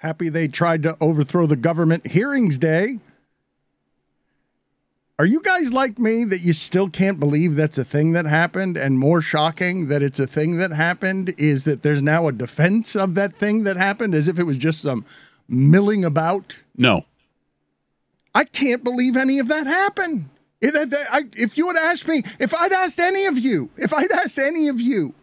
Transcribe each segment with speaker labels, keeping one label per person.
Speaker 1: Happy they tried to overthrow the government hearings day. Are you guys like me that you still can't believe that's a thing that happened? And more shocking that it's a thing that happened is that there's now a defense of that thing that happened as if it was just some milling about?
Speaker 2: No.
Speaker 1: I can't believe any of that happened. If you had asked me, if I'd asked any of you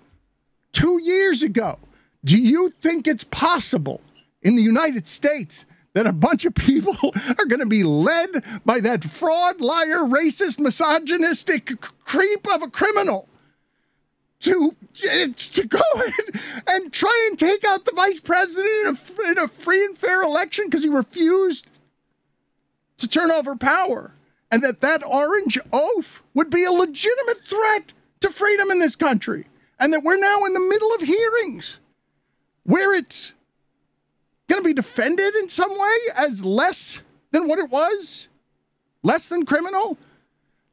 Speaker 1: 2 years ago, do you think it's possible in the United States that a bunch of people are going to be led by that fraud, liar, racist, misogynistic creep of a criminal to go ahead and try and take out the vice president in a free and fair election because he refused to turn over power, and that orange oaf would be a legitimate threat to freedom in this country, and that we're now in the middle of hearings where it's going to be defended in some way as less than what it was? Less than criminal?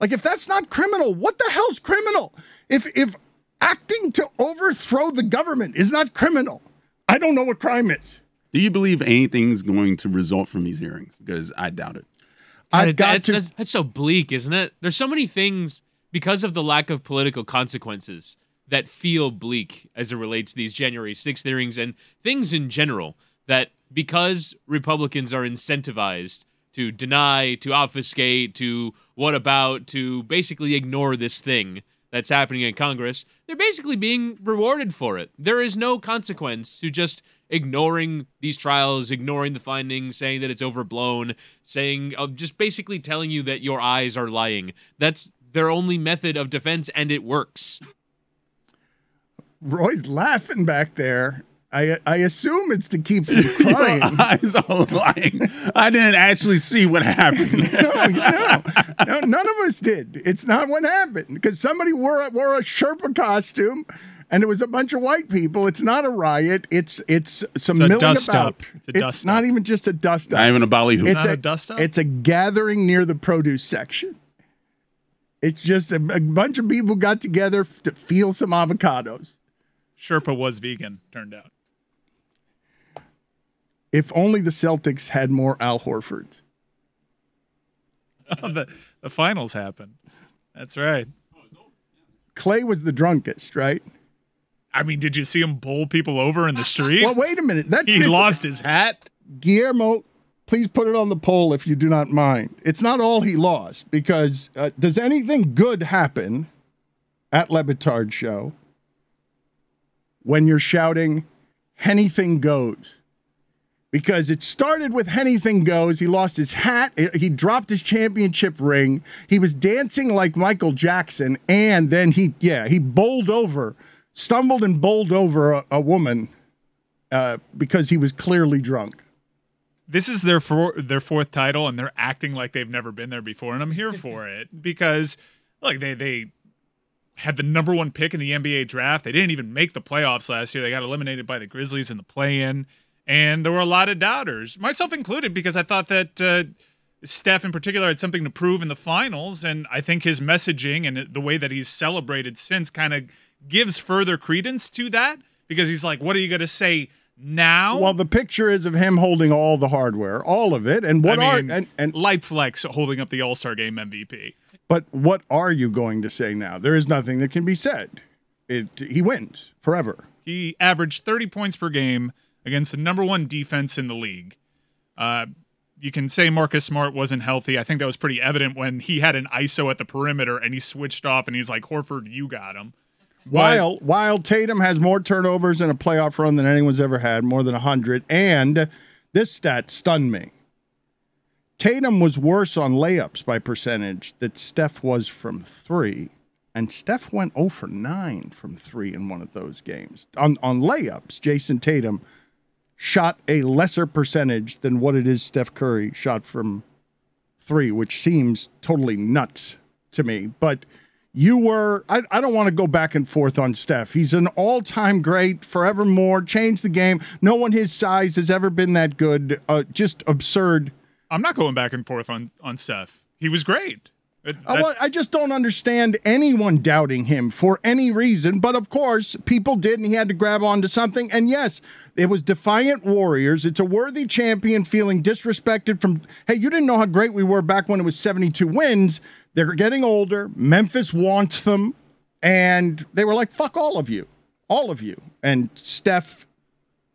Speaker 1: Like, if that's not criminal, what the hell's criminal? If acting to overthrow the government is not criminal, I don't know what crime is.
Speaker 2: Do you believe anything's going to result from these hearings? Because I doubt it.
Speaker 3: That's so bleak, isn't it? There's so many things, because of the lack of political consequences, that feel bleak as it relates to these January 6th hearings and things in general, that because Republicans are incentivized to deny, to obfuscate, to to basically ignore this thing that's happening in Congress, they're basically being rewarded for it. There is no consequence to just ignoring these trials, ignoring the findings, saying that it's overblown, just basically telling you that your eyes are lying. That's their only method of defense, and it works.
Speaker 1: Roy's laughing back there. I assume it's to keep from crying.
Speaker 2: Your eyes are lying. I didn't actually see what happened.
Speaker 1: No, none of us did. It's not what happened because somebody wore a Sherpa costume, and it was a bunch of white people. It's not a riot. It's some milling about. It's not even just a dust up.
Speaker 2: Not even a ballyhoo.
Speaker 4: It's not a dust up.
Speaker 1: It's a gathering near the produce section. It's just a bunch of people got together to feel some avocados.
Speaker 4: Sherpa was vegan, turned out.
Speaker 1: If only the Celtics had more Al Horfords.
Speaker 4: The finals happened. That's right.
Speaker 1: Klay was the drunkest, right?
Speaker 4: I mean, did you see him bowl people over in the street?
Speaker 1: Well, wait a minute.
Speaker 4: He lost his hat.
Speaker 1: Guillermo, please put it on the poll if you do not mind. It's not all he lost, because does anything good happen at Le Batard Show when you're shouting, anything goes? Because it started with anything goes. He lost his hat. He dropped his championship ring. He was dancing like Michael Jackson. And then he stumbled and bowled over a woman because he was clearly drunk.
Speaker 4: This is their fourth title, and they're acting like they've never been there before. And I'm here for it because, look, they had the number one pick in the NBA draft. They didn't even make the playoffs last year. They got eliminated by the Grizzlies in the play-in. And there were a lot of doubters, myself included, because I thought that Steph in particular had something to prove in the finals. And I think his messaging and the way that he's celebrated since kind of gives further credence to that, because he's like, what are you going to say now?
Speaker 1: Well, the picture is of him holding all the hardware, all of it. And and
Speaker 4: light flex holding up the All-Star Game MVP.
Speaker 1: But what are you going to say now? There is nothing that can be said. He wins forever.
Speaker 4: He averaged 30 points per game against the number one defense in the league. You can say Marcus Smart wasn't healthy. I think that was pretty evident when he had an ISO at the perimeter and he switched off and he's like, Horford, you got him.
Speaker 1: While Tatum has more turnovers in a playoff run than anyone's ever had, more than 100, and this stat stunned me. Tatum was worse on layups by percentage than Steph was from three, and Steph went 0 for 9 from three in one of those games. On layups, Jason Tatum shot a lesser percentage than what it is Steph Curry shot from three, which seems totally nuts to me. But I don't want to go back and forth on Steph. He's an all-time great, forevermore, changed the game. No one his size has ever been that good. Just absurd.
Speaker 4: I'm not going back and forth on Steph. He was great.
Speaker 1: I just don't understand anyone doubting him for any reason. But of course, people did, and he had to grab onto something. And yes, it was defiant warriors. It's a worthy champion feeling disrespected from, hey, you didn't know how great we were back when it was 72 wins. They're getting older. Memphis wants them. And they were like, fuck all of you. All of you. And Steph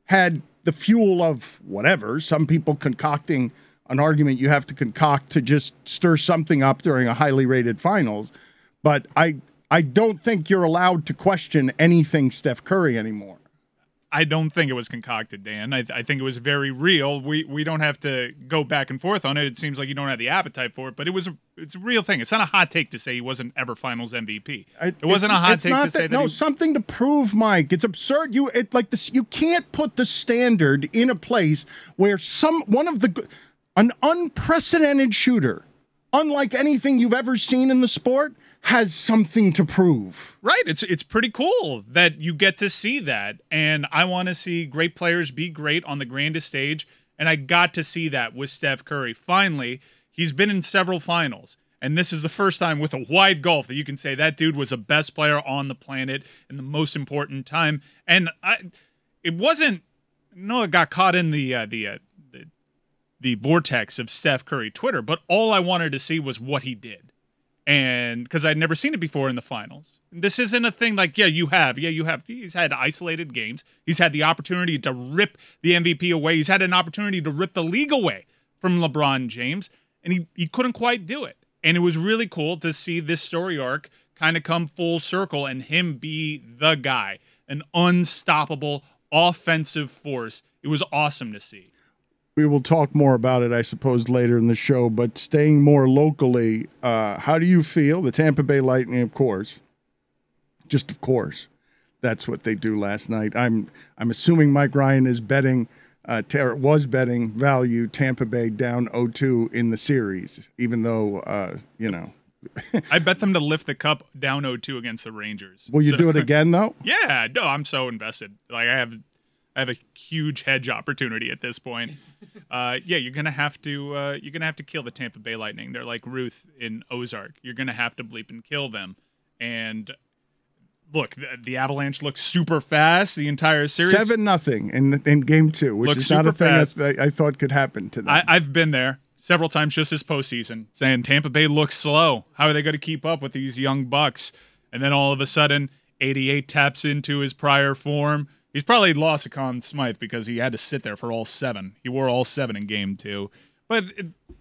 Speaker 1: had the fuel of whatever. Some people concocting an argument you have to concoct to just stir something up during a highly rated finals. But I don't think you're allowed to question anything Steph Curry anymore.
Speaker 4: I don't think it was concocted, Dan. I think it was very real. We don't have to go back and forth on it. It seems like you don't have the appetite for it, but it's a real thing. It's not a hot take to say he wasn't ever Finals MVP. It wasn't a hot take to say that.
Speaker 1: No, something to prove, Mike. It's absurd. You can't put the standard in a place where an unprecedented shooter, unlike anything you've ever seen in the sport, has something to prove.
Speaker 4: Right. It's pretty cool that you get to see that. And I want to see great players be great on the grandest stage. And I got to see that with Steph Curry. Finally, he's been in several finals. And this is the first time with a wide golf that you can say that dude was the best player on the planet in the most important time. And it got caught in the vortex of Steph Curry Twitter, but all I wanted to see was what he did. And because I'd never seen it before in the finals. This isn't a thing like, you have. He's had isolated games. He's had the opportunity to rip the MVP away. He's had an opportunity to rip the league away from LeBron James, and he couldn't quite do it. And it was really cool to see this story arc kind of come full circle and him be the guy, an unstoppable offensive force. It was awesome to see.
Speaker 1: We will talk more about it, I suppose, later in the show. But staying more locally, how do you feel? The Tampa Bay Lightning, of course. Just of course. That's what they do last night. I'm assuming Mike Ryan is betting, was betting value Tampa Bay down 0-2 in the series, even though,
Speaker 4: I bet them to lift the cup down 0-2 against the Rangers.
Speaker 1: Will you do it again, though?
Speaker 4: Yeah, no, I'm so invested. Like I have a huge hedge opportunity at this point. You're gonna have to kill the Tampa Bay Lightning. They're like Ruth in Ozark. You're gonna have to bleep and kill them. And look, the Avalanche looks super fast the entire series.
Speaker 1: 7-0 in game 2, which is not a thing that I thought could happen to them.
Speaker 4: I've been there several times just this postseason, saying Tampa Bay looks slow. How are they going to keep up with these young bucks? And then all of a sudden, 88 taps into his prior form. He's probably lost to Conn Smythe because he had to sit there for all 7. He wore all 7 in game 2. But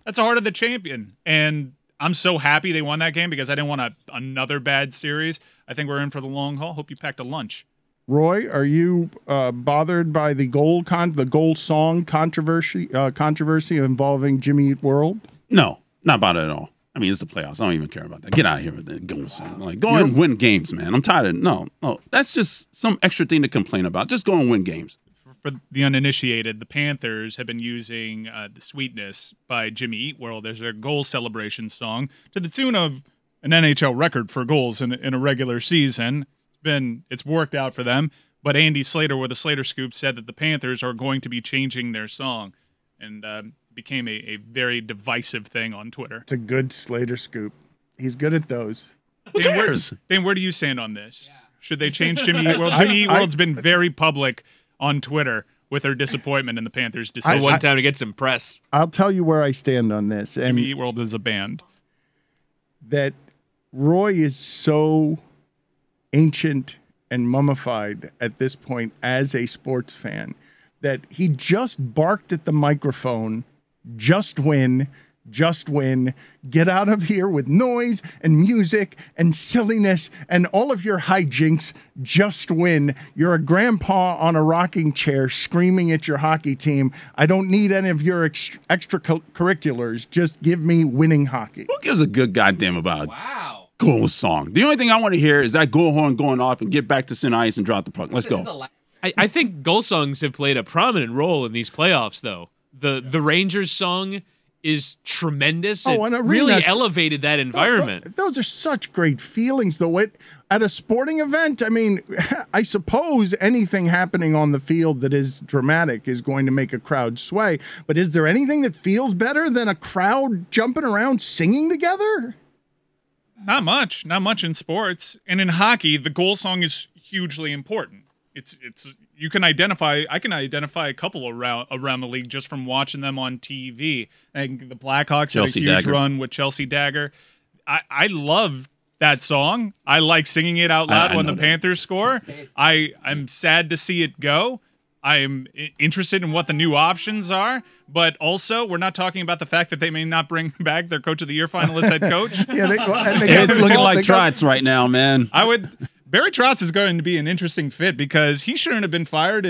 Speaker 4: that's the heart of the champion. And I'm so happy they won that game because I didn't want another bad series. I think we're in for the long haul. Hope you packed a lunch.
Speaker 1: Roy, are you bothered by the goal song controversy involving Jimmy Eat World?
Speaker 2: No, not about it at all. I mean, it's the playoffs. I don't even care about that. Get out of here with the goal song. Like, go and win games, man. I'm tired of no. That's just some extra thing to complain about. Just go and win games.
Speaker 4: For the uninitiated, the Panthers have been using The Sweetness by Jimmy Eat World as their goal celebration song to the tune of an NHL record for goals in a regular season. It's worked out for them, but Andy Slater with the Slater Scoop said that the Panthers are going to be changing their song, and became a very divisive thing on Twitter.
Speaker 1: It's a good Slater Scoop. He's good at those.
Speaker 2: Who cares?
Speaker 4: Dan, where do you stand on this? Yeah. Should they change Jimmy Eat World? Jimmy Eat World's been very public on Twitter with their disappointment in the Panthers' decision.
Speaker 3: One time to get some press.
Speaker 1: I'll tell you where I stand on this.
Speaker 4: Jimmy Eat World is a band.
Speaker 1: That Roy is so ancient and mummified at this point as a sports fan that he just barked at the microphone, just win, get out of here with noise and music and silliness and all of your hijinks, just win. You're a grandpa on a rocking chair screaming at your hockey team. I don't need any of your extracurriculars. Just give me winning hockey.
Speaker 2: Who gives a good goddamn about goal song? The only thing I want to hear is that goal horn going off and get back to center ice and drop the puck. Let's go.
Speaker 3: I think goal songs have played a prominent role in these playoffs, though. The Rangers song is tremendous. It really elevated that environment.
Speaker 1: Those are such great feelings, though. At a sporting event, I mean, I suppose anything happening on the field that is dramatic is going to make a crowd sway. But is there anything that feels better than a crowd jumping around singing together?
Speaker 4: Not much in sports. And in hockey, the goal song is hugely important. It's I can identify a couple around the league just from watching them on TV. I think the Blackhawks had a huge run with Chelsea Dagger. I love that song. I like singing it out loud when the Panthers score. I'm sad to see it go. I am interested in what the new options are, but also we're not talking about the fact that they may not bring back their Coach of the Year finalist head coach.
Speaker 2: It's looking like Trotz right now, man.
Speaker 4: Barry Trotz is going to be an interesting fit because he shouldn't have been fired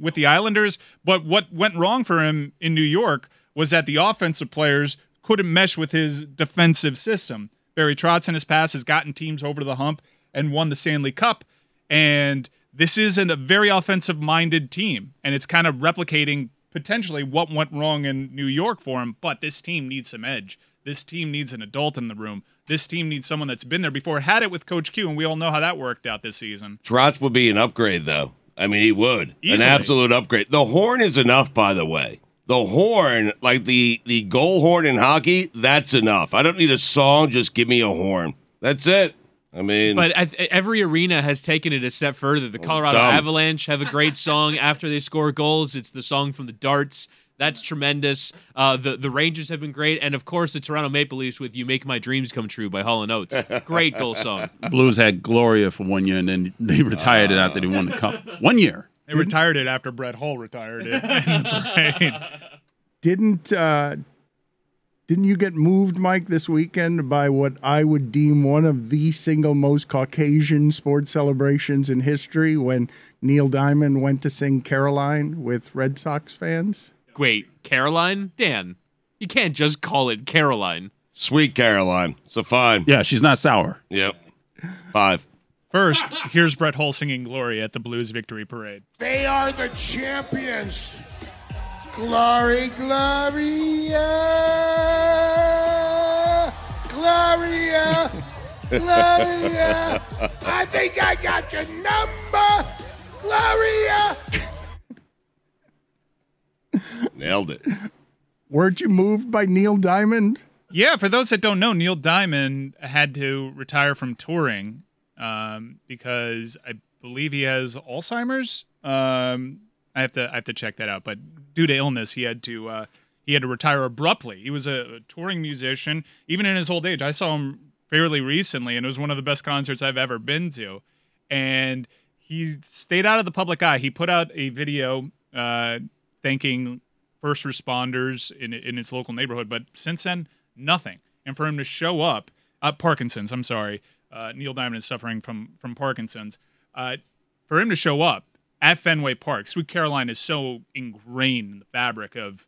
Speaker 4: with the Islanders, but what went wrong for him in New York was that the offensive players couldn't mesh with his defensive system. Barry Trotz in his past has gotten teams over the hump and won the Stanley Cup, and this isn't a very offensive-minded team, and it's kind of replicating potentially what went wrong in New York for him, but this team needs some edge. This team needs an adult in the room. This team needs someone that's been there before, had it with Coach Q, and we all know how that worked out this season.
Speaker 5: Trotz would be an upgrade, though. I mean, he would.
Speaker 4: Easily.
Speaker 5: An absolute upgrade. The horn is enough, by the way. The horn, like the goal horn in hockey, that's enough. I don't need a song, just give me a horn. That's it. I mean,
Speaker 3: but every arena has taken it a step further. The Colorado Avalanche have a great song after they score goals. It's the song from the Darts. That's tremendous. The Rangers have been great, and of course the Toronto Maple Leafs with "You Make My Dreams Come True" by Hall & Oates. Great goal song.
Speaker 2: Blues had Gloria for 1 year, and then they retired it after they won the cup. 1 year.
Speaker 4: They retired it after Brett Hull retired it in the parade.
Speaker 1: Didn't you get moved, Mike, this weekend by what I would deem one of the single most Caucasian sports celebrations in history when Neil Diamond went to sing Caroline with Red Sox fans?
Speaker 3: Wait, Caroline? Dan, you can't just call it Caroline.
Speaker 5: Sweet Caroline. So fine.
Speaker 2: Yeah, she's not sour.
Speaker 5: Yep. 5.
Speaker 4: First, here's Brett Hull singing Gloria at the Blues Victory Parade.
Speaker 6: They are the champions. Glory, Gloria, Gloria, Gloria. I think I got your number, Gloria.
Speaker 5: Nailed it.
Speaker 1: Weren't you moved by Neil Diamond?
Speaker 4: Yeah, for those that don't know, Neil Diamond had to retire from touring because I believe he has Alzheimer's. I have to check that out, but due to illness, he had to retire abruptly. He was a touring musician, even in his old age. I saw him fairly recently, and it was one of the best concerts I've ever been to. And he stayed out of the public eye. He put out a video thanking first responders in his local neighborhood, but since then, nothing. And for him to show up, Parkinson's. I'm sorry, Neil Diamond is suffering from Parkinson's. For him to show up at Fenway Park, Sweet Caroline is so ingrained in the fabric of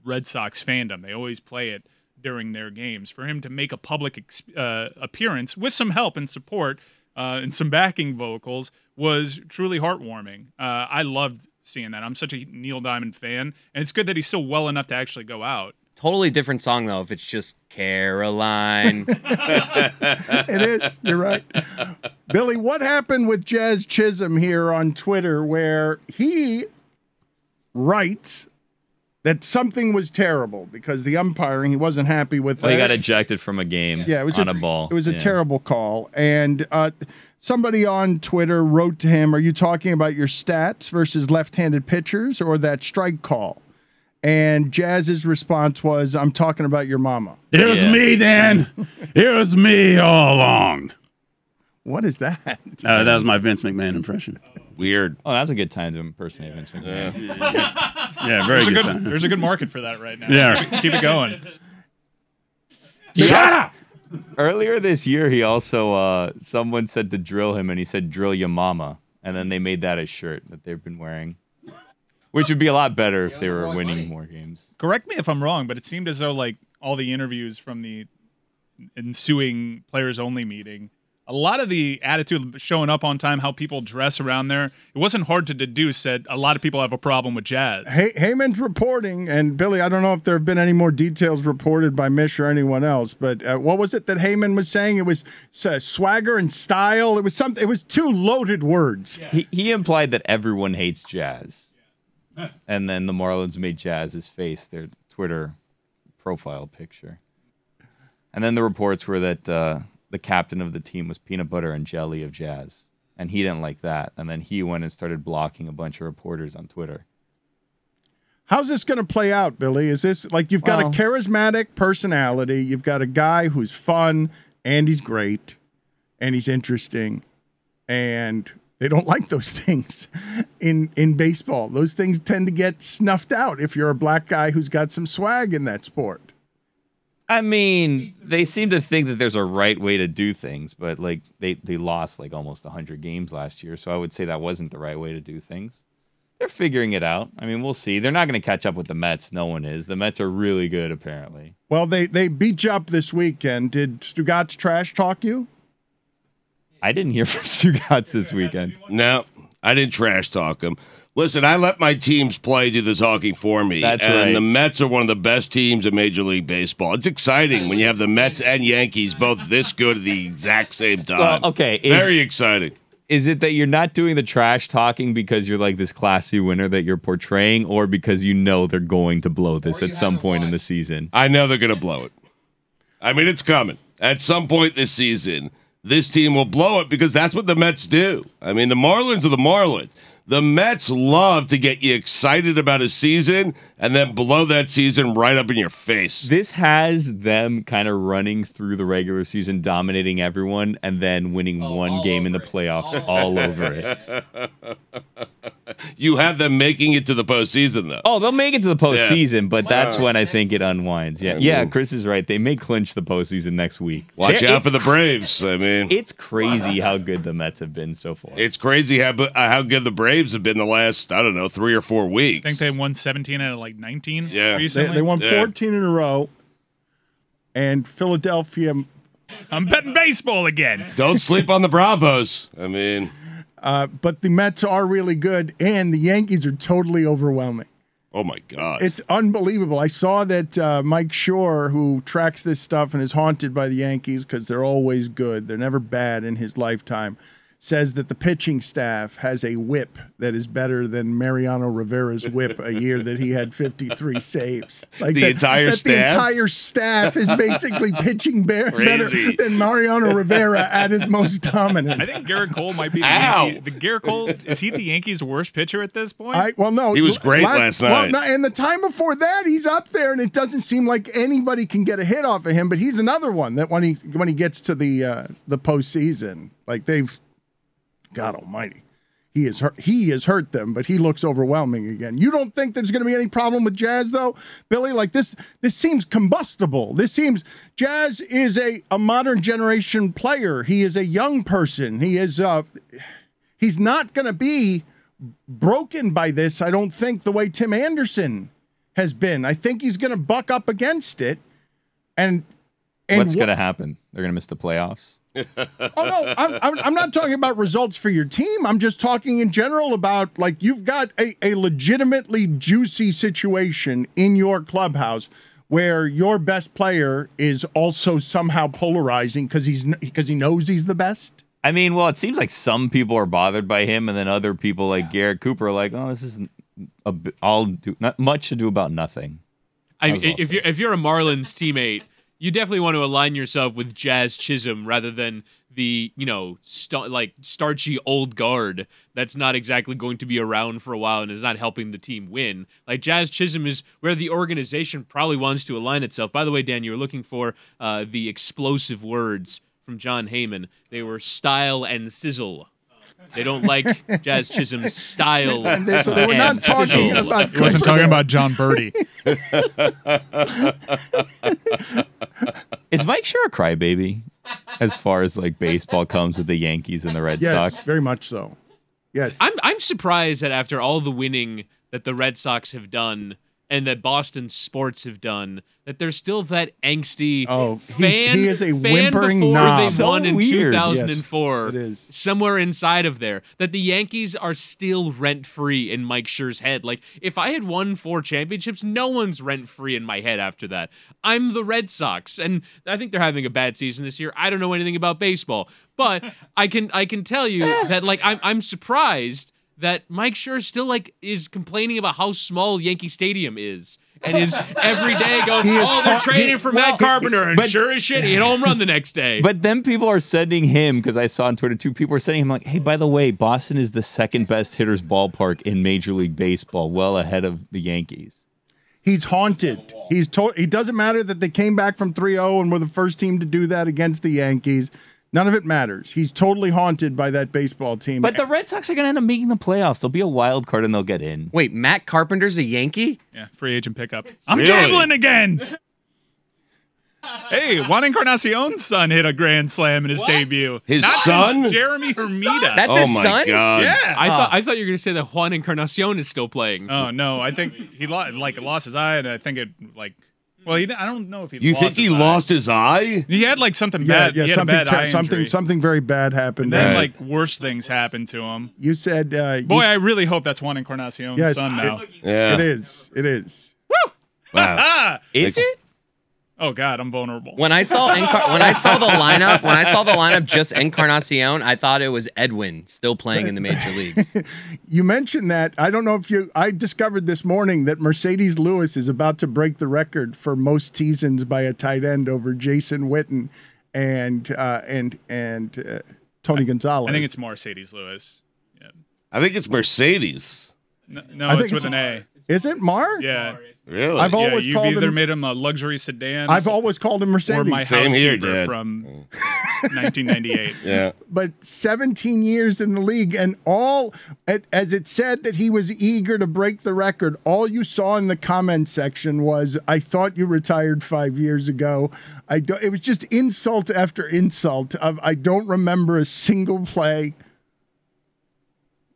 Speaker 4: Red Sox fandom. They always play it during their games. For him to make a public appearance with some help and support and some backing vocals was truly heartwarming. I loved seeing that. I'm such a Neil Diamond fan, and it's good that he's still well enough to actually go out.
Speaker 7: Totally different song, though, if it's just Caroline.
Speaker 1: It is. You're right. Billy, what happened with Jazz Chisholm here on Twitter where he writes that something was terrible because the umpiring, he wasn't happy with
Speaker 8: he got ejected from a game
Speaker 1: it was
Speaker 8: on a ball.
Speaker 1: It was a terrible call. And somebody on Twitter wrote to him, are you talking about your stats versus left-handed pitchers or that strike call? And Jazz's response was, I'm talking about your mama.
Speaker 2: It was me, Dan. It was me all along.
Speaker 1: What is that?
Speaker 2: That was my Vince McMahon impression.
Speaker 5: Weird.
Speaker 8: Oh, that's a good time to impersonate Vince McMahon.
Speaker 2: Yeah, very good time.
Speaker 4: There's a good market for that right now.
Speaker 2: Yeah.
Speaker 4: Keep it going.
Speaker 2: Shut up!
Speaker 8: Earlier this year, he also, someone said to drill him, and he said, drill your mama. And then they made that a shirt that they've been wearing. Which would be a lot better if they were winning more games.
Speaker 4: Correct me if I'm wrong, but it seemed as though like all the interviews from the ensuing players-only meeting, a lot of the attitude showing up on time, how people dress around there, it wasn't hard to deduce that a lot of people have a problem with Jazz.
Speaker 1: Heyman's reporting, and Billy, I don't know if there have been any more details reported by Mish or anyone else, but what was it that Heyman was saying? It was swagger and style. It was something. It was two loaded words.
Speaker 8: Yeah. He implied that everyone hates Jazz. And then the Marlins made Jazz's face their Twitter profile picture. And then the reports were that the captain of the team was peanut butter and jelly of Jazz. And he didn't like that. And then he went and started blocking a bunch of reporters on Twitter.
Speaker 1: How's this going to play out, Billy? Is this like you've got a charismatic personality, you've got a guy who's fun and he's great and he's interesting, and they don't like those things in baseball. Those things tend to get snuffed out if you're a black guy who's got some swag in that sport.
Speaker 8: I mean, they seem to think that there's a right way to do things, but like they lost like almost 100 games last year, so I would say that wasn't the right way to do things. They're figuring it out. I mean, we'll see. They're not going to catch up with the Mets. No one is. The Mets are really good, apparently.
Speaker 1: Well, they beat you up this weekend. Did Stugotz trash talk you?
Speaker 8: I didn't hear from Stugotz this weekend.
Speaker 5: No, I didn't trash talk him. Listen, I let my teams play, do the talking for me.
Speaker 8: That's
Speaker 5: and
Speaker 8: right.
Speaker 5: The Mets are one of the best teams in Major League Baseball. It's exciting when you have the Mets and Yankees both this good at the exact same time.
Speaker 8: Well, okay.
Speaker 5: Very exciting.
Speaker 8: Is it that you're not doing the trash talking because you're like this classy winner that you're portraying, or because you know they're going to blow this at some point in the season?
Speaker 5: I know they're going to blow it. I mean, it's coming. At some point this season, this team will blow it because that's what the Mets do. I mean, the Marlins are the Marlins. The Mets love to get you excited about a season and then blow that season right up in your face.
Speaker 8: This has them kind of running through the regular season, dominating everyone, and then winning one game in the playoffs all over it.
Speaker 5: You have them making it to the postseason, though.
Speaker 8: Oh, they'll make it to the postseason, but that's when I think it unwinds. Yeah,
Speaker 5: I mean,
Speaker 8: yeah. Chris is right. They may clinch the postseason next week.
Speaker 5: Watch out for the Braves. I mean,
Speaker 8: it's crazy how good the Mets have been so far.
Speaker 5: It's crazy how good the Braves have been the last, I don't know, 3 or 4 weeks.
Speaker 4: I think they won 17 out of like 19
Speaker 5: Yeah.
Speaker 4: recently.
Speaker 1: They won 14 in a row, and Philadelphia.
Speaker 4: I'm betting baseball again.
Speaker 5: Don't sleep on the Bravos. I mean,
Speaker 1: but the Mets are really good, and the Yankees are totally overwhelming.
Speaker 5: oh my God.
Speaker 1: It's unbelievable. I saw that Mike Shore, who tracks this stuff and is haunted by the Yankees because they're always good, they're never bad in his lifetime, says that the pitching staff has a whip that is better than Mariano Rivera's whip a year that he had 53 saves. Like
Speaker 5: The entire
Speaker 1: The
Speaker 5: staff?
Speaker 1: entire staff is basically pitching better
Speaker 5: Crazy.
Speaker 1: than Mariano Rivera at his most dominant.
Speaker 4: I think Garrett Cole might be the
Speaker 5: Ow.
Speaker 4: Yankee. The Garrett Cole, is he the Yankees' worst pitcher at this point?
Speaker 1: No,
Speaker 5: He was great last night.
Speaker 1: Well, no, and the time before that, he's up there, and it doesn't seem like anybody can get a hit off of him. But he's another one that when he gets to the postseason, like God Almighty, he has hurt them, but he looks overwhelming again. You don't think there's going to be any problem with Jazz though, Billy? Like this seems combustible. This seems Jazz is a modern generation player. He is a young person. He is he's not going to be broken by this, I don't think, the way Tim Anderson has been. I think he's going to buck up against it. And
Speaker 8: What's going to happen? They're going to miss the playoffs?
Speaker 1: Oh no, I'm not talking about results for your team. I'm just talking in general about, like, you've got a legitimately juicy situation in your clubhouse where your best player is also somehow polarizing because he knows he's the best.
Speaker 8: I mean, well, it seems like some people are bothered by him, and then other people like Garrett Cooper are like, "Oh, this isn't not much to do about nothing."
Speaker 3: If you're a Marlins teammate, you definitely want to align yourself with Jazz Chisholm rather than the starchy old guard that's not exactly going to be around for a while and is not helping the team win. Like, Jazz Chisholm is where the organization probably wants to align itself. By the way, Dan, you were looking for the explosive words from John Heyman. They were style and sizzle. They don't like Jazz Chisholm's style.
Speaker 1: So they were not talking
Speaker 3: sizzle.
Speaker 1: about.
Speaker 4: He wasn't talking about John Birdie.
Speaker 8: Is Mike Sure a crybaby as far as like baseball comes with the Yankees and the Red
Speaker 1: Yes,
Speaker 8: Sox?
Speaker 1: very much so. Yes.
Speaker 3: I'm surprised that after all the winning that the Red Sox have done and that Boston sports have done, that there's still that angsty
Speaker 1: he is a whimpering
Speaker 3: before
Speaker 1: knob.
Speaker 3: they
Speaker 8: So
Speaker 3: won in
Speaker 8: weird.
Speaker 3: 2004.
Speaker 1: Yes, it is.
Speaker 3: Somewhere inside of there, that the Yankees are still rent-free in Mike Scher's head. Like, if I had won 4 championships, no one's rent-free in my head after that. I'm the Red Sox, and I think they're having a bad season this year. I don't know anything about baseball, but I can tell you that, like, I'm surprised that Mike Scher still, like, is complaining about how small Yankee Stadium is and is every day going, they're trading for Matt Carpenter, and sure as shit, he hit a home run the next day.
Speaker 8: But then people are sending him, because I saw on Twitter too, people are sending him like, hey, by the way, Boston is the second best hitter's ballpark in Major League Baseball, well ahead of the Yankees.
Speaker 1: He's haunted. He doesn't matter that they came back from 3-0 and were the first team to do that against the Yankees. None of it matters. He's totally haunted by that baseball team.
Speaker 8: But the Red Sox are going to end up making the playoffs. They'll be a wild card and they'll get in.
Speaker 7: Wait, Matt Carpenter's a Yankee?
Speaker 4: Yeah, free agent pickup. I'm gambling again. Hey, Juan Encarnacion's son hit a grand slam in his debut.
Speaker 5: His
Speaker 4: Not
Speaker 5: son?
Speaker 4: since Jeremy Hermida.
Speaker 7: That's his son?
Speaker 5: My God.
Speaker 4: Yeah.
Speaker 3: I thought you were going to say that Juan Encarnacion is still playing.
Speaker 4: Oh no, I think he lost his eye, and I think it Well, I don't know if he.
Speaker 5: You think he lost his eye?
Speaker 4: He had like something bad.
Speaker 1: Yeah,
Speaker 4: he had a bad eye injury.
Speaker 1: something very bad happened.
Speaker 4: And then like worse things happened to him.
Speaker 1: You said,
Speaker 4: boy, I really hope that's Juan Encarnacion's son now.
Speaker 1: It is. It is.
Speaker 4: Woo!
Speaker 5: Wow.
Speaker 8: Is it?
Speaker 4: Oh God, I'm vulnerable.
Speaker 7: When I saw the lineup, just Encarnacion, I thought it was Edwin still playing in the major leagues.
Speaker 1: You mentioned that. I don't know if I discovered this morning that Mercedes Lewis is about to break the record for most seasons by a tight end over Jason Witten and Tony Gonzalez.
Speaker 4: I think it's Mercedes Lewis. Yeah.
Speaker 5: I think it's Mercedes.
Speaker 4: No,
Speaker 1: I think
Speaker 4: it's with an A.
Speaker 1: Is it Mar?
Speaker 4: Yeah.
Speaker 5: Really?
Speaker 1: I've always
Speaker 4: you've
Speaker 1: called
Speaker 4: either
Speaker 1: him.
Speaker 4: made him a luxury sedan.
Speaker 1: I've always called him Mercedes.
Speaker 4: Or my
Speaker 5: Same here,
Speaker 4: housekeeper
Speaker 5: Dad.
Speaker 4: from 1998.
Speaker 5: Yeah.
Speaker 1: But 17 years in the league, and as it said that he was eager to break the record, all you saw in the comment section was, I thought you retired 5 years ago. It was just insult after insult of, I don't remember a single play.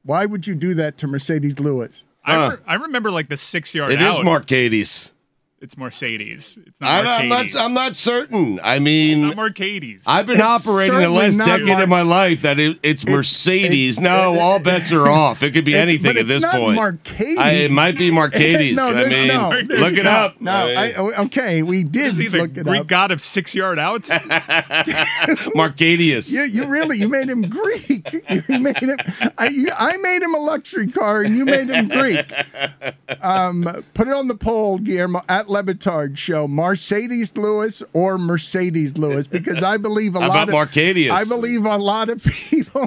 Speaker 1: Why would you do that to Mercedes Lewis?
Speaker 4: I remember like the 6 yard
Speaker 5: It
Speaker 4: out.
Speaker 5: is Mercedes.
Speaker 4: It's Mercedes. It's not Mercedes.
Speaker 5: I'm not certain. I mean,
Speaker 4: Not Mercedes.
Speaker 5: I've been operating the last decade of my life that it's Mercedes. No, all bets are off. It could be anything at this point.
Speaker 1: Mercedes.
Speaker 5: It might be Mercedes.
Speaker 1: No,
Speaker 5: look it up.
Speaker 1: Okay, we did
Speaker 4: Is he the
Speaker 1: look it
Speaker 4: Greek
Speaker 1: up.
Speaker 4: god of 6 yard outs?
Speaker 5: Mercedes.
Speaker 1: You made him Greek. You made him. I made him a luxury car, and you made him Greek. Put it on the poll, Guillermo, at Le Batard Show. Mercedes Lewis or Mercedes Lewis, because I believe
Speaker 5: How about Mercedes?
Speaker 1: I believe a lot of people.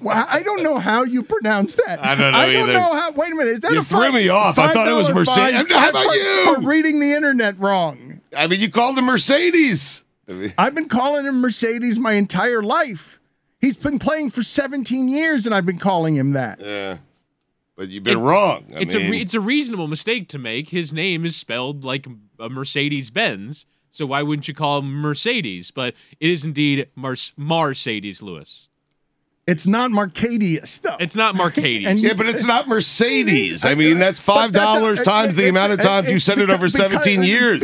Speaker 1: Well, I don't know how you pronounce that.
Speaker 5: I don't know
Speaker 1: I don't
Speaker 5: either.
Speaker 1: know how. Wait a minute. Is that
Speaker 5: You
Speaker 1: a
Speaker 5: threw me off. I thought it was Mercedes. How about you?
Speaker 1: For reading the internet wrong.
Speaker 5: I mean, you called him Mercedes.
Speaker 1: I've been calling him Mercedes my entire life. He's been playing for 17 years, and I've been calling him that.
Speaker 5: Yeah. But you've been wrong.
Speaker 3: It's a reasonable mistake to make. His name is spelled like a Mercedes-Benz, so why wouldn't you call him Mercedes? But it is indeed Mercedes Lewis.
Speaker 1: It's not Marcadius, though.
Speaker 3: It's not Mercedes.
Speaker 5: Yeah, but it's not Mercedes. I mean, that's $5 times the amount of times you said it over 17 years.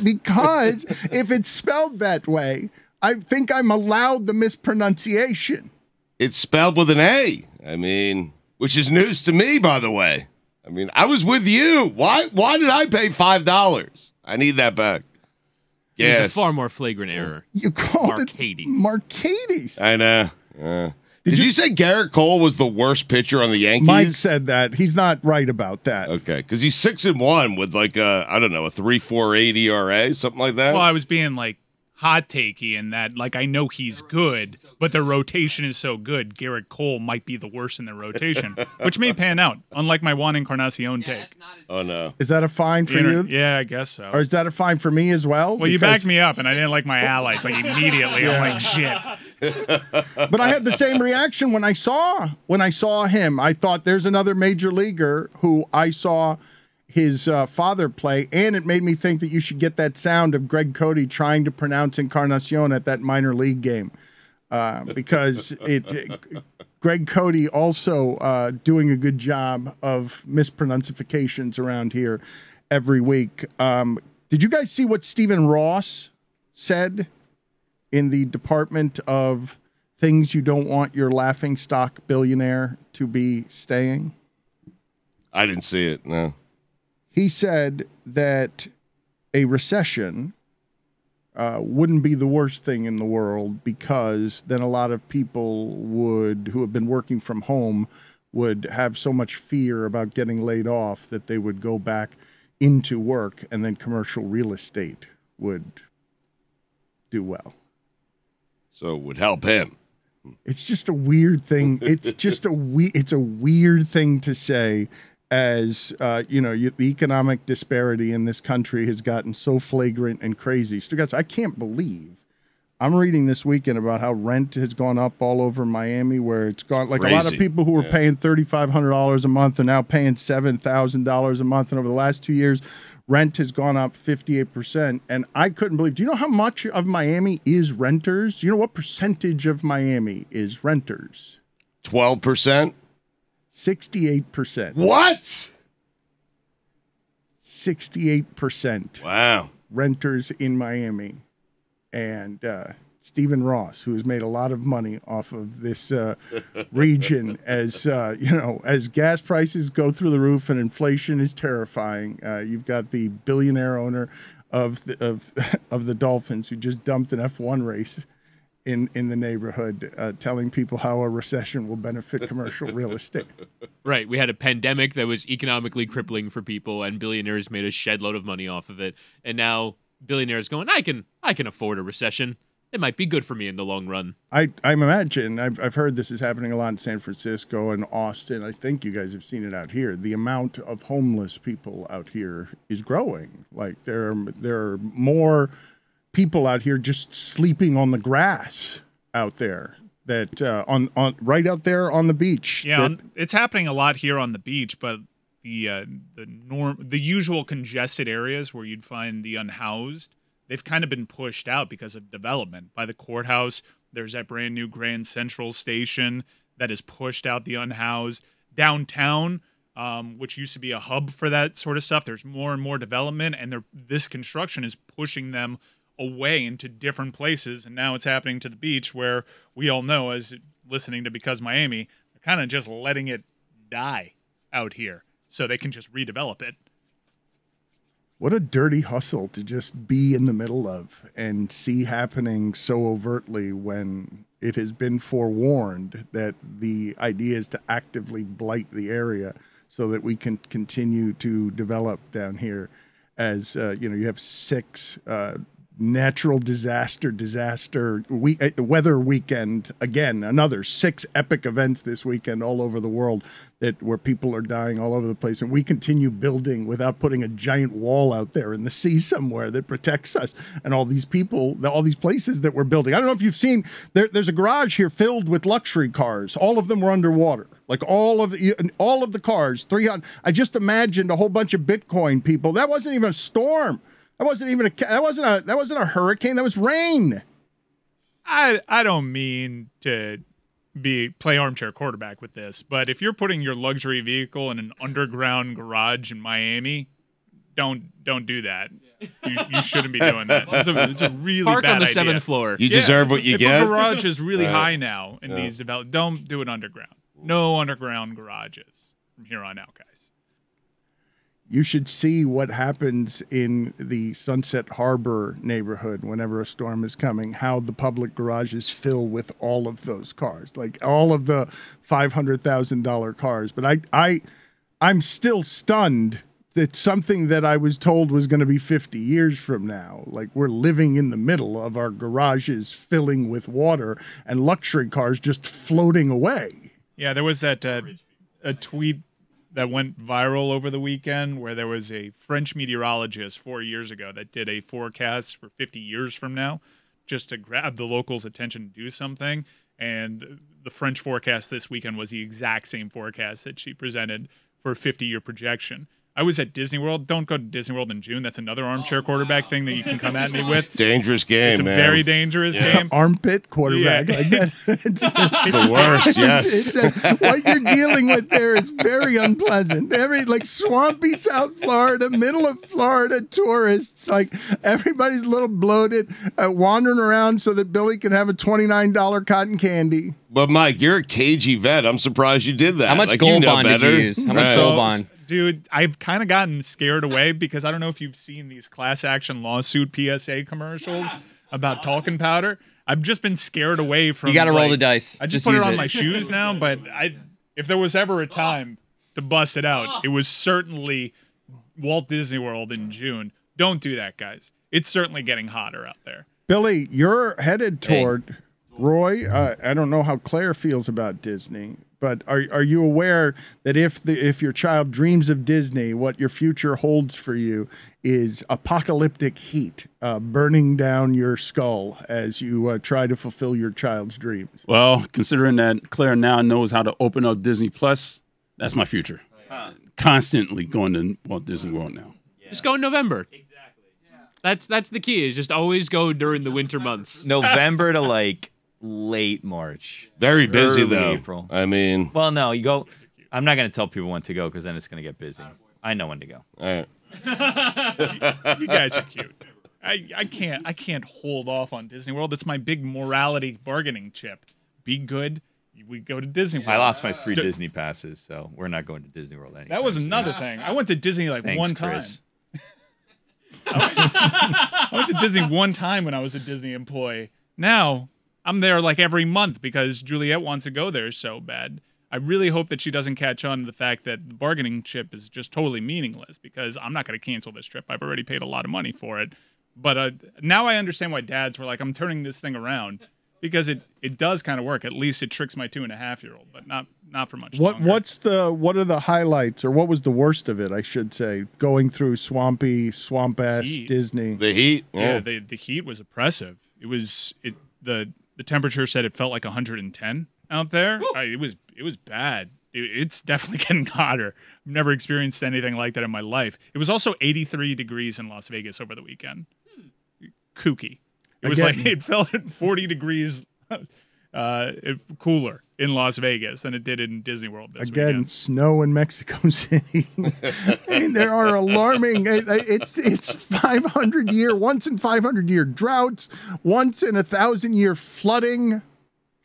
Speaker 1: Because if it's spelled that way, I think I'm allowed the mispronunciation.
Speaker 5: It's spelled with an A. I mean, which is news to me, by the way. I mean, I was with you. Why did I pay $5? I need that back.
Speaker 3: It's
Speaker 5: Yes.
Speaker 3: a far more flagrant error.
Speaker 1: You called
Speaker 3: Mercedes.
Speaker 1: it Marcadius.
Speaker 5: I know. Did you say Garrett Cole was the worst pitcher on the Yankees?
Speaker 1: Mike said that. He's not right about that.
Speaker 5: Okay, because he's 6-1 with like a 3.48 ERA, something like that.
Speaker 4: Well, I was being like hot takey in that, like, I know he's good, but the rotation is so good. Garrett Cole might be the worst in the rotation, which may pan out, unlike my Juan Encarnacion take.
Speaker 5: Oh no,
Speaker 1: Is that a fine for you?
Speaker 4: Yeah, I guess so.
Speaker 1: Or is that a fine for me as well?
Speaker 4: Well, you
Speaker 1: Because-
Speaker 4: backed me up, and I didn't like my allies. Like immediately, I'm like, shit.
Speaker 1: But I had the same reaction when I saw him. I thought there's another major leaguer who I saw his father play, and it made me think that you should get that sound of Greg Cody trying to pronounce Encarnacion at that minor league game, because Greg Cody also doing a good job of mispronunciations around here every week. Did you guys see what Stephen Ross said in the Department of Things You Don't Want Your Laughingstock Billionaire to Be Staying?
Speaker 5: I didn't see it. No.
Speaker 1: He said that a recession wouldn't be the worst thing in the world, because then a lot of people who have been working from home would have so much fear about getting laid off that they would go back into work, and then commercial real estate would do well.
Speaker 5: So it would help him.
Speaker 1: It's just a weird thing. It's just it's a weird thing to say, as the economic disparity in this country has gotten so flagrant and crazy. Stugotz, I can't believe I'm reading this weekend about how rent has gone up all over Miami, where it's gone like
Speaker 5: crazy.
Speaker 1: A lot of people who were paying $3,500 a month are now paying $7,000 a month, and over the last 2 years, rent has gone up 58%. And I couldn't believe. Do you know how much of Miami is renters? Do you know what percentage of Miami is renters?
Speaker 5: 12%.
Speaker 1: 68%.
Speaker 5: What?
Speaker 1: 68%.
Speaker 5: Wow.
Speaker 1: Renters in Miami. And Stephen Ross, who has made a lot of money off of this region, as as gas prices go through the roof and inflation is terrifying. You've got the billionaire owner of the Dolphins, who just dumped an F1 race in the neighborhood, telling people how a recession will benefit commercial real estate.
Speaker 3: Right. We had a pandemic that was economically crippling for people, and billionaires made a shed load of money off of it. And now billionaires going, I can afford a recession. It might be good for me in the long run.
Speaker 1: I imagine, I've heard this is happening a lot in San Francisco and Austin. I think you guys have seen it out here. The amount of homeless people out here is growing. Like there are more people out here just sleeping on the grass out there. That on right out there on the beach.
Speaker 4: Yeah, it's happening a lot here on the beach, but the usual congested areas where you'd find the unhoused, they've kind of been pushed out because of development. By the courthouse, there's that brand new Grand Central station that has pushed out the unhoused. Downtown, which used to be a hub for that sort of stuff, there's more and more development, and this construction is pushing them away into different places. And now it's happening to the beach, where we all know, as listening to Because Miami, they're kind of just letting it die out here, so they can just redevelop it.
Speaker 1: What a dirty hustle to just be in the middle of and see happening so overtly, when it has been forewarned that the idea is to actively blight the area so that we can continue to develop down here. As you have 6 natural disaster weather weekend, again, another 6 epic events this weekend all over the world, where people are dying all over the place, and we continue building without putting a giant wall out there in the sea somewhere that protects us and all these people, all these places that we're building. I don't know if you've seen, there's a garage here filled with luxury cars. All of them were underwater. Like all of the cars, 300. I just imagined a whole bunch of Bitcoin people. That wasn't even a storm. That wasn't a hurricane. That was rain.
Speaker 4: I don't mean to play armchair quarterback with this, but if you're putting your luxury vehicle in an underground garage in Miami, don't do that. You shouldn't be doing that. It's a really
Speaker 3: Park
Speaker 4: bad
Speaker 3: on the
Speaker 4: idea.
Speaker 3: 7th floor.
Speaker 5: You deserve what you
Speaker 4: if
Speaker 5: get.
Speaker 4: If a garage is really high now in these developments, don't do it underground. No underground garages from here on out, guys.
Speaker 1: You should see what happens in the Sunset Harbor neighborhood whenever a storm is coming, how the public garages fill with all of those cars, like all of the $500,000 cars. But I'm still stunned that something that I was told was going to be 50 years from now, like we're living in the middle of our garages filling with water and luxury cars just floating away.
Speaker 4: Yeah, there was that a tweet that went viral over the weekend where there was a French meteorologist 4 years ago that did a forecast for 50 years from now just to grab the locals' attention to do something. And the French forecast this weekend was the exact same forecast that she presented for a 50-year projection. I was at Disney World. Don't go to Disney World in June. That's another armchair quarterback thing that you can come at me with.
Speaker 5: Dangerous game,
Speaker 4: it's a
Speaker 5: man.
Speaker 4: very dangerous game.
Speaker 1: Armpit quarterback.
Speaker 4: Yeah.
Speaker 1: Like it's
Speaker 5: the worst, yes.
Speaker 1: What you're dealing with there is very unpleasant. Like swampy South Florida, middle of Florida tourists, like everybody's a little bloated, wandering around so that Billy can have a $29 cotton candy.
Speaker 5: But Mike, you're a cagey vet. I'm surprised you did that.
Speaker 7: How much gold bond did you use? How much gold bond?
Speaker 4: Dude, I've kind of gotten scared away because I don't know if you've seen these class action lawsuit PSA commercials about talcum powder. I've just been scared away from.
Speaker 7: You got to roll the dice.
Speaker 4: I just put it on my shoes now, but if there was ever a time to bust it out, it was certainly Walt Disney World in June. Don't do that, guys. It's certainly getting hotter out there.
Speaker 1: Billy, you're headed toward Roy. I don't know how Claire feels about Disney, but are you aware that if your child dreams of Disney, what your future holds for you is apocalyptic heat burning down your skull as you try to fulfill your child's dreams?
Speaker 2: Well, considering that Claire now knows how to open up Disney Plus, that's my future. Constantly going to Walt Disney World now.
Speaker 3: Just go in November. That's the key. Is just always go during the winter months.
Speaker 8: November to like late March.
Speaker 5: Very busy
Speaker 8: Early
Speaker 5: though.
Speaker 8: April.
Speaker 5: I mean,
Speaker 8: Well, no, you go. I'm not going to tell people when to go because then it's going to get busy. I know when to go.
Speaker 5: all right.
Speaker 4: You guys are cute. I can't hold off on Disney World. It's my big morality bargaining chip. Be good. We go to Disney World.
Speaker 8: I lost my free Disney passes, so we're not going to Disney World anymore.
Speaker 4: That was another thing. I went to Disney like
Speaker 8: Thanks,
Speaker 4: one time.
Speaker 8: Chris.
Speaker 4: I went to Disney one time when I was a Disney employee. Now I'm there like every month because Juliet wants to go there so bad. I really hope that she doesn't catch on to the fact that the bargaining chip is just totally meaningless because I'm not going to cancel this trip. I've already paid a lot of money for it. But now I understand why dads were like, I'm turning this thing around because it does kind of work. At least it tricks my 2.5-year-old, but not for much longer.
Speaker 1: What are the highlights, or what was the worst of it, I should say, going through swamp ass
Speaker 4: Heat.
Speaker 1: Disney?
Speaker 5: The heat.
Speaker 4: Yeah, the heat was oppressive. The temperature said it felt like 110 out there. It was bad. It's definitely getting hotter. I've never experienced anything like that in my life. It was also 83 degrees in Las Vegas over the weekend. Kooky. It was like it felt at 40 degrees cooler in Las Vegas than it did in Disney World this weekend.
Speaker 1: Snow in Mexico City. I mean, there are alarming. It's once in 500-year droughts, once in 1,000-year flooding.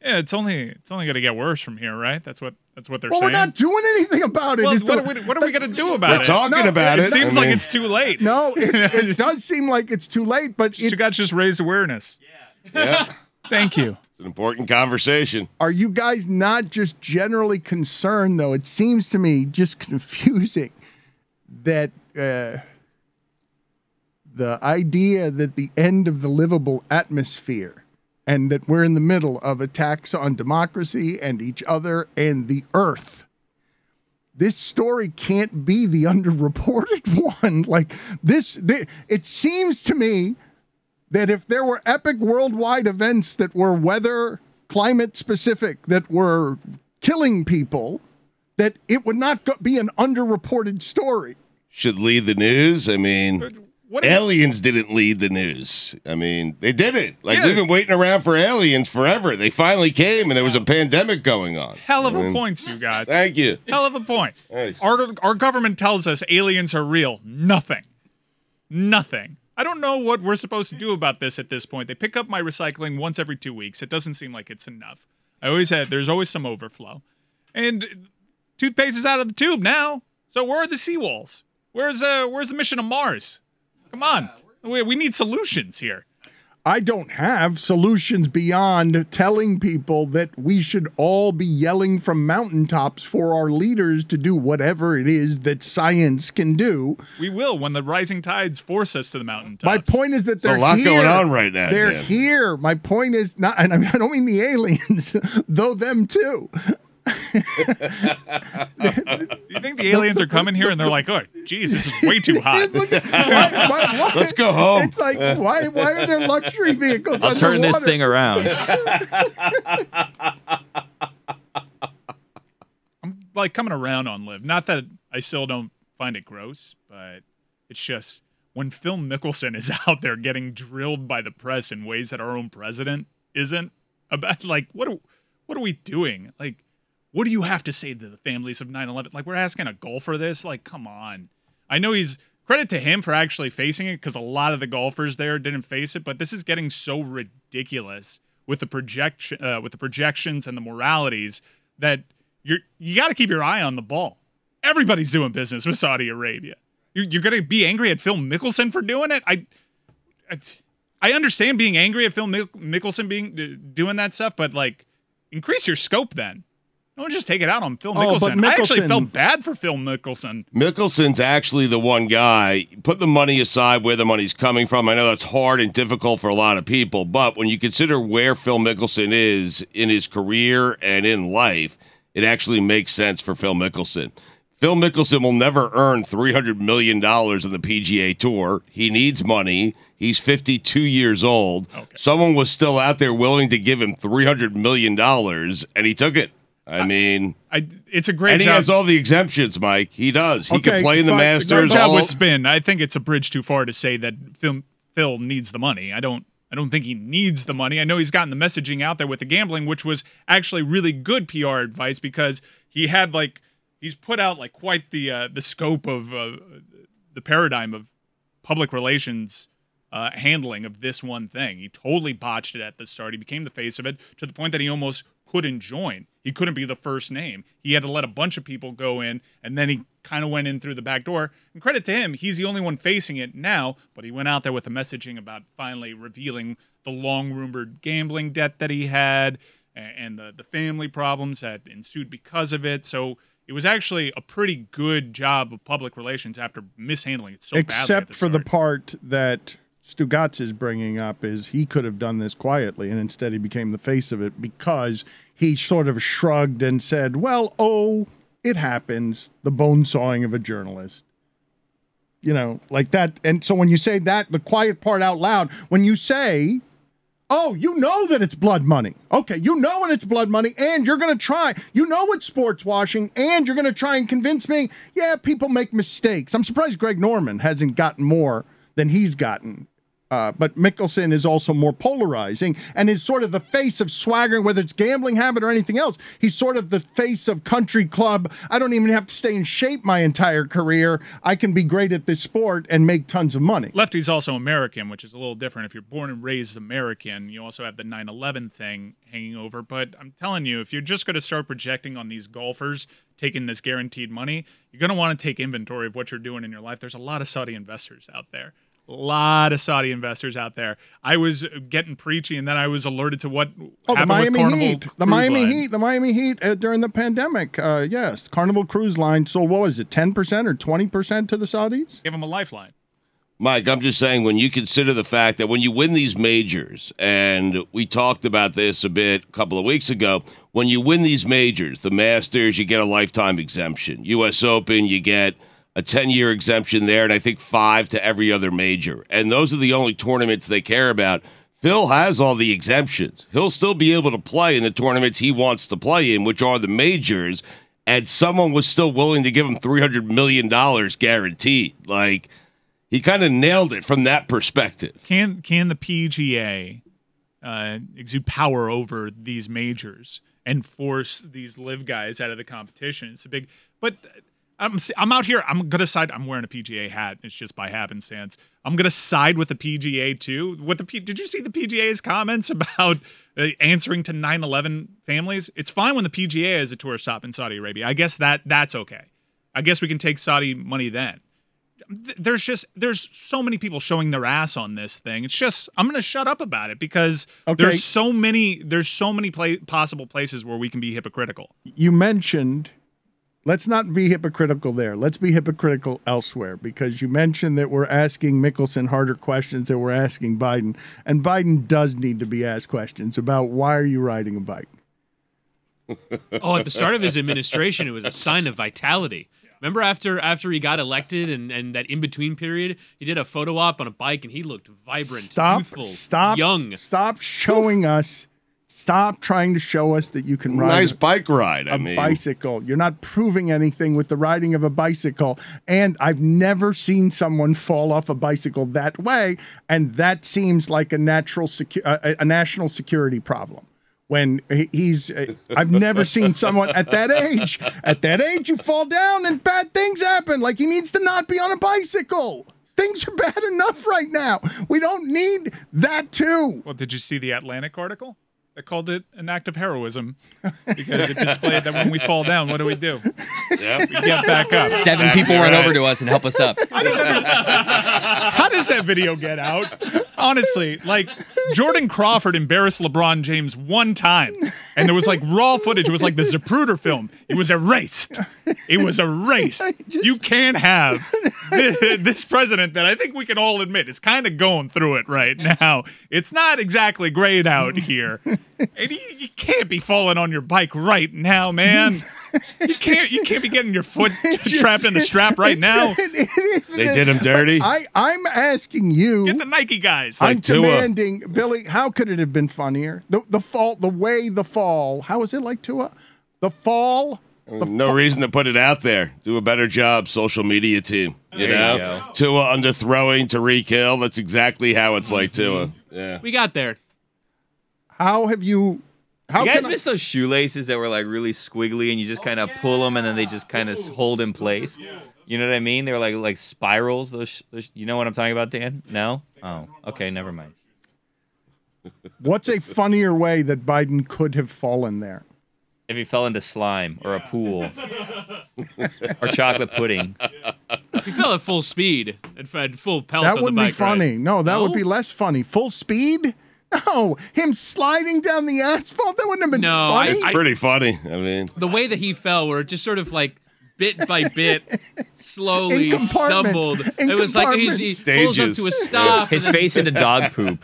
Speaker 4: Yeah, it's only going to get worse from here, right? That's what they're
Speaker 1: Well,
Speaker 4: saying.
Speaker 1: we're not doing anything about it.
Speaker 4: Well, what are we going to do about it?
Speaker 5: We're talking about it.
Speaker 4: It seems like it's too late.
Speaker 1: No, it does seem like it's too late, but
Speaker 4: Stugotz just raised awareness.
Speaker 5: Yeah.
Speaker 4: Thank you.
Speaker 5: It's an important conversation.
Speaker 1: are you guys not just generally concerned, though? It seems to me just confusing that the idea that the end of the livable atmosphere and that we're in the middle of attacks on democracy and each other and the earth. This story can't be the underreported one. Like it seems to me that if there were epic worldwide events that were weather, climate specific, that were killing people, that it would not be an underreported story.
Speaker 5: Should lead the news. I mean, aliens didn't lead the news. I mean, they did it. We've been waiting around for aliens forever. They finally came, and there was a pandemic going on.
Speaker 4: Hell of a point, you guys.
Speaker 5: Thank you.
Speaker 4: Hell of a point.
Speaker 5: Thanks.
Speaker 4: Our government tells us aliens are real. Nothing. I don't know what we're supposed to do about this at this point. They pick up my recycling once every 2 weeks. It doesn't seem like it's enough. There's always some overflow. And toothpaste is out of the tube now. So where are the seawalls? Where's the mission to Mars? Come on. We need solutions here.
Speaker 1: I don't have solutions beyond telling people that we should all be yelling from mountaintops for our leaders to do whatever it is that science can do.
Speaker 4: We will when the rising tides force us to the mountaintops.
Speaker 1: My point is that they're
Speaker 5: a lot
Speaker 1: here.
Speaker 5: going on right now.
Speaker 1: They're
Speaker 5: Dan.
Speaker 1: here. My point is not, and I don't mean the aliens, though them too.
Speaker 4: Do you think the aliens are coming here and they're like, oh, geez, this is way too hot?
Speaker 1: Why-
Speaker 5: Let's go home.
Speaker 1: It's like, why are there luxury vehicles
Speaker 8: I'll turn this
Speaker 1: underwater?
Speaker 8: thing around.
Speaker 4: I'm like coming around on LIV. Not that I still don't find it gross, but it's just when Phil Mickelson is out there getting drilled by the press in ways that our own president isn't about. Like, what are we doing? Like, what do you have to say to the families of 9/11? Like, we're asking a golfer this? Like, come on. I know credit to him for actually facing it because a lot of the golfers there didn't face it, but this is getting so ridiculous with the projections and the moralities that you got to keep your eye on the ball. Everybody's doing business with Saudi Arabia. You're going to be angry at Phil Mickelson for doing it? I understand being angry at Phil Mickelson doing that stuff, but like, increase your scope then. Don't just take it out on Phil
Speaker 1: Oh, but
Speaker 4: Mickelson. I actually
Speaker 1: Mickelson-
Speaker 4: felt bad for Phil Mickelson.
Speaker 5: Mickelson's actually the one guy. Put the money aside, where the money's coming from. I know that's hard and difficult for a lot of people, but when you consider where Phil Mickelson is in his career and in life, it actually makes sense for Phil Mickelson. Phil Mickelson will never earn $300 million on the PGA Tour. He needs money. He's 52 years old.
Speaker 4: Okay.
Speaker 5: Someone was still out there willing to give him $300 million, and he took it. I mean,
Speaker 4: it's a great
Speaker 5: and he
Speaker 4: job.
Speaker 5: has all the exemptions, Mike. He does. He
Speaker 1: Okay,
Speaker 5: can play in the
Speaker 1: but-
Speaker 5: Masters.
Speaker 4: Great job
Speaker 5: all-
Speaker 4: with spin. I think it's a bridge too far to say that Phil needs the money. I don't think he needs the money. I know he's gotten the messaging out there with the gambling, which was actually really good PR advice because he had he's put out quite the scope of the paradigm of public relations handling of this one thing. He totally botched it at the start. He became the face of it to the point that he almost couldn't join. He couldn't be the first name. He had to let a bunch of people go in, and then he kind of went in through the back door. And credit to him, he's the only one facing it now, but he went out there with the messaging about finally revealing the long-rumored gambling debt that he had and the family problems that ensued because of it. So it was actually a pretty good job of public relations after mishandling it so badly at
Speaker 1: Except for the
Speaker 4: start.
Speaker 1: part that Stugotz is bringing up is he could have done this quietly, and instead he became the face of it because he sort of shrugged and said, well, oh, it happens, the bone sawing of a journalist. You know, like that. And so when you say that, the quiet part out loud, when you say, oh, you know that it's blood money. Okay, you know when it's blood money, and you're going to try. You know it's sports washing, and you're going to try and convince me, yeah, people make mistakes. I'm surprised Greg Norman hasn't gotten more than he's gotten. But Mickelson is also more polarizing and is sort of the face of swaggering, whether it's gambling habit or anything else. He's sort of the face of country club. I don't even have to stay in shape my entire career. I can be great at this sport and make tons of money.
Speaker 4: Lefty's also American, which is a little different. If you're born and raised American, you also have the 9/11 thing hanging over. But I'm telling you, if you're just going to start projecting on these golfers taking this guaranteed money, you're going to want to take inventory of what you're doing in your life. There's a lot of Saudi investors out there. A lot of Saudi investors out there. I was getting preachy, and then I was alerted to what
Speaker 1: Oh, the
Speaker 4: happened
Speaker 1: Miami
Speaker 4: with Carnival
Speaker 1: Heat. The
Speaker 4: Cruise
Speaker 1: Miami
Speaker 4: Line.
Speaker 1: Heat. The Miami Heat during the pandemic. Yes, Carnival Cruise Line sold, what was it, 10% or 20% to the Saudis?
Speaker 4: Give them a lifeline.
Speaker 5: Mike, I'm just saying, when you consider the fact that when you win these majors, and we talked about this a bit a couple of weeks ago, when you win these majors, the Masters, you get a lifetime exemption. U.S. Open, you get a 10-year exemption there, and I think 5 to every other major. And those are the only tournaments they care about. Phil has all the exemptions. He'll still be able to play in the tournaments he wants to play in, which are the majors, and someone was still willing to give him $300 million guaranteed. Like, he kind of nailed it from that perspective.
Speaker 4: Can the PGA exude power over these majors and force these live guys out of the competition? It's a big, but I'm out here. I'm gonna side. I'm wearing a PGA hat. It's just by happenstance. I'm gonna side with the PGA too. Did you see the PGA's comments about answering to 9/11 families? It's fine when the PGA is a tourist stop in Saudi Arabia. I guess that's okay. I guess we can take Saudi money then. There's so many people showing their ass on this thing. It's just, I'm going to shut up about it because there's so many possible places where we can be hypocritical.
Speaker 1: You mentioned, let's not be hypocritical there. Let's be hypocritical elsewhere, because you mentioned that we're asking Mickelson harder questions than we're asking Biden. And Biden does need to be asked questions about, why are you riding a bike?
Speaker 3: Oh, at the start of his administration, it was a sign of vitality. Remember after he got elected and that in-between period, he did a photo op on a bike and he looked vibrant, youthful, young.
Speaker 1: Stop showing us. Stop trying to show us that you can ride
Speaker 5: Nice bike ride. I mean,
Speaker 1: bicycle. You're not proving anything with the riding of a bicycle. And I've never seen someone fall off a bicycle that way. And that seems like a national security problem. When I've never seen someone at that age. At that age, you fall down and bad things happen. Like, he needs to not be on a bicycle. Things are bad enough right now. We don't need that too.
Speaker 4: Well, did you see the Atlantic article? They called it an act of heroism because it displayed that when we fall down, what do? We get back up.
Speaker 7: 7 people run over to us and help us up.
Speaker 4: How does that video get out? Honestly, like, Jordan Crawford embarrassed LeBron James one time. And there was like raw footage. It was like the Zapruder film. It was erased. It was erased. You can't have this president that I think we can all admit is kind of going through it right now. It's not exactly great out here. And you can't be falling on your bike right now, man. You can't be getting your foot trapped in the strap right now.
Speaker 5: They did him dirty.
Speaker 1: I'm asking you.
Speaker 4: Get the Nike guys.
Speaker 1: I'm demanding, Billy. How could it have been funnier? The way the fall. How is it like Tua? The fall.
Speaker 5: No reason to put it out there. Do a better job, social media team. You know, Tua underthrowing Tyreek Hill. That's exactly how it's like Tua. Yeah,
Speaker 3: we got there.
Speaker 1: How have you? How
Speaker 8: you guys miss those shoelaces that were like really squiggly, and you just kind of pull them, and then they just kind of hold in place. You know what I mean? They were like spirals. Those, you know what I'm talking about, Dan? No? Oh, okay, never mind.
Speaker 1: What's a funnier way that Biden could have fallen there?
Speaker 8: If he fell into slime or a pool or chocolate pudding.
Speaker 3: He fell at full speed and had full pelt.
Speaker 1: That
Speaker 3: on
Speaker 1: wouldn't
Speaker 3: the
Speaker 1: be
Speaker 3: bike
Speaker 1: funny.
Speaker 3: ride.
Speaker 1: No, that would be less funny. Full speed? No, him sliding down the asphalt. That wouldn't have been funny.
Speaker 5: It's pretty funny. I mean,
Speaker 3: the way that he fell, where it just sort of like bit by bit, slowly stumbled. It was like he pulls up to a stop.
Speaker 8: His face into dog poop.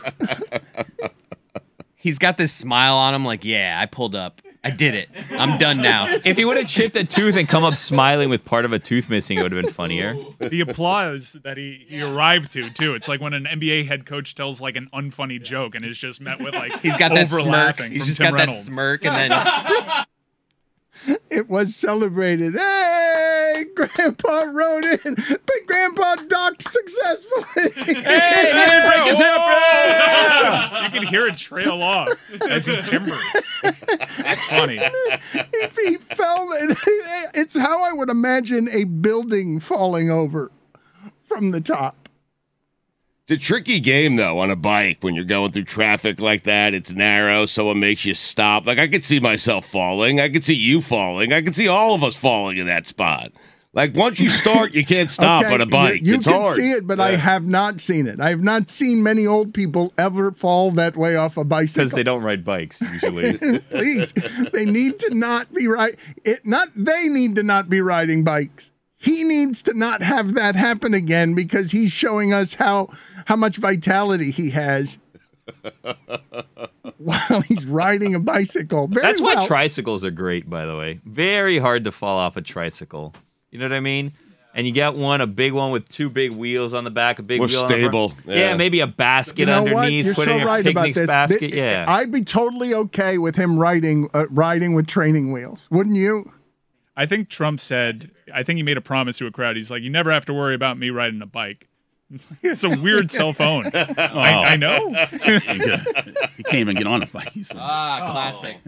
Speaker 7: He's got this smile on him, like, yeah, I pulled up. I did it. I'm done now.
Speaker 8: If he would have chipped a tooth and come up smiling with part of a tooth missing, it would have been funnier.
Speaker 4: The applause that he arrived to, too. It's like when an NBA head coach tells like an unfunny joke and is just met with like
Speaker 7: he's got that smirk.
Speaker 4: Laughing
Speaker 7: He's
Speaker 4: from
Speaker 7: just
Speaker 4: Tim
Speaker 7: got
Speaker 4: Reynolds.
Speaker 7: that smirk and then
Speaker 1: It was celebrated. Hey, Grandpa rode in, but Grandpa docked successfully.
Speaker 4: Hey, he didn't break his hip. Yeah. You can hear it trail off as he timbers. That's funny.
Speaker 1: If he fell, it's how I would imagine a building falling over from the top.
Speaker 5: it's a tricky game, though, on a bike when you're going through traffic like that. It's narrow. Someone makes you stop. Like, I could see myself falling. I could see you falling. I could see all of us falling in that spot. Like, once you start, you can't stop on a bike.
Speaker 1: You
Speaker 5: it's
Speaker 1: can
Speaker 5: hard.
Speaker 1: see it, but I have not seen it. I have not seen many old people ever fall that way off a bicycle.
Speaker 8: Because they don't ride bikes, usually.
Speaker 1: Please, they need to not be they need to not be riding bikes. He needs to not have that happen again because he's showing us how much vitality he has while he's riding a bicycle.
Speaker 8: That's why tricycles are great, by the way. Very hard to fall off a tricycle. You know what I mean? And you get a big one with two big wheels on the back, a big
Speaker 5: More
Speaker 8: wheel
Speaker 5: stable.
Speaker 8: on the front. Yeah, maybe a basket underneath.
Speaker 1: You're
Speaker 8: put
Speaker 1: so
Speaker 8: in your
Speaker 1: right about
Speaker 8: picnic
Speaker 1: this.
Speaker 8: basket. Yeah.
Speaker 1: I'd be totally okay with him riding with training wheels. Wouldn't you?
Speaker 4: I think Trump said, I think he made a promise to a crowd. He's like, you never have to worry about me riding a bike. It's a weird cell phone. I know.
Speaker 2: You can't even get on a bike.
Speaker 7: classic.